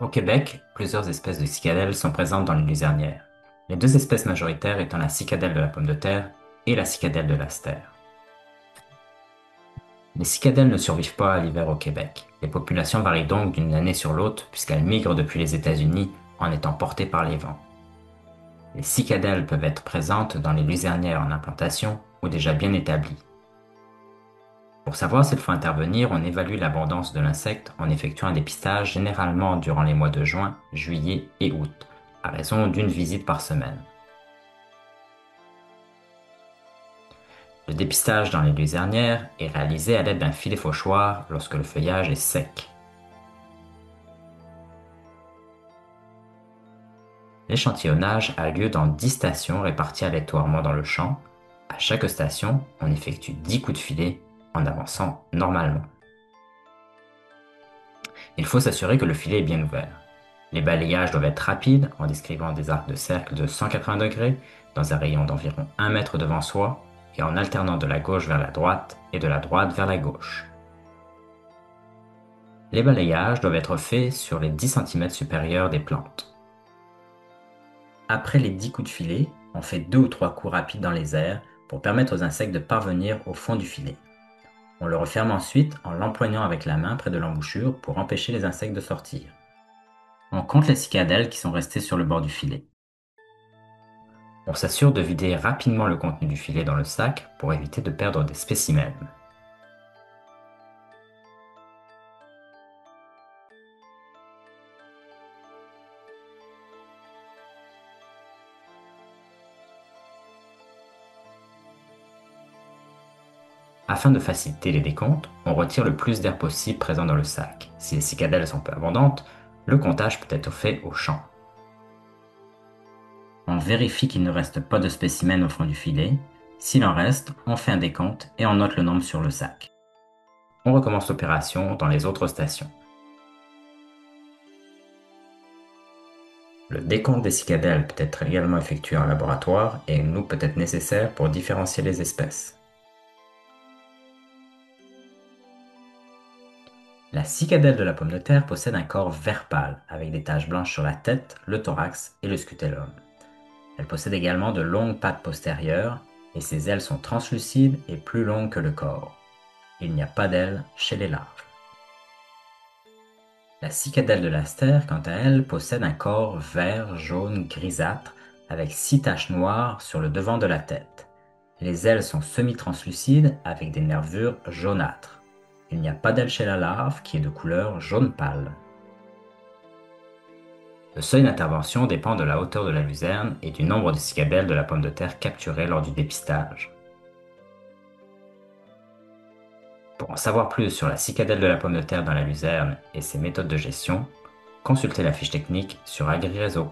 Au Québec, plusieurs espèces de cicadelles sont présentes dans les luzernières. Les deux espèces majoritaires étant la cicadelle de la pomme de terre et la cicadelle de l'astère. Les cicadelles ne survivent pas à l'hiver au Québec. Les populations varient donc d'une année sur l'autre puisqu'elles migrent depuis les États-Unis en étant portées par les vents. Les cicadelles peuvent être présentes dans les luzernières en implantation ou déjà bien établies. Pour savoir s'il faut intervenir, on évalue l'abondance de l'insecte en effectuant un dépistage généralement durant les mois de juin, juillet et août, à raison d'une visite par semaine. Le dépistage dans les luzernières est réalisé à l'aide d'un filet fauchoir lorsque le feuillage est sec. L'échantillonnage a lieu dans 10 stations réparties aléatoirement dans le champ. À chaque station, on effectue 10 coups de filet en avançant normalement. Il faut s'assurer que le filet est bien ouvert. Les balayages doivent être rapides en décrivant des arcs de cercle de 180 degrés dans un rayon d'environ 1 mètre devant soi et en alternant de la gauche vers la droite et de la droite vers la gauche. Les balayages doivent être faits sur les 10 cm supérieurs des plantes. Après les 10 coups de filet, on fait 2 ou 3 coups rapides dans les airs pour permettre aux insectes de parvenir au fond du filet. On le referme ensuite en l'empoignant avec la main près de l'embouchure pour empêcher les insectes de sortir. On compte les cicadelles qui sont restées sur le bord du filet. On s'assure de vider rapidement le contenu du filet dans le sac pour éviter de perdre des spécimens. Afin de faciliter les décomptes, on retire le plus d'air possible présent dans le sac. Si les cicadelles sont peu abondantes, le comptage peut être fait au champ. On vérifie qu'il ne reste pas de spécimens au fond du filet. S'il en reste, on fait un décompte et on note le nombre sur le sac. On recommence l'opération dans les autres stations. Le décompte des cicadelles peut être également effectué en laboratoire et une loupe peut être nécessaire pour différencier les espèces. La cicadelle de la pomme de terre possède un corps vert pâle, avec des taches blanches sur la tête, le thorax et le scutellum. Elle possède également de longues pattes postérieures et ses ailes sont translucides et plus longues que le corps. Il n'y a pas d'ailes chez les larves. La cicadelle de l'astère, quant à elle, possède un corps vert, jaune, grisâtre, avec 6 taches noires sur le devant de la tête. Les ailes sont semi-translucides avec des nervures jaunâtres. Il n'y a pas d'aile chez la larve qui est de couleur jaune pâle. Le seuil d'intervention dépend de la hauteur de la luzerne et du nombre de cicadelles de la pomme de terre capturées lors du dépistage. Pour en savoir plus sur la cicadelle de la pomme de terre dans la luzerne et ses méthodes de gestion, consultez la fiche technique sur AgriRéseau.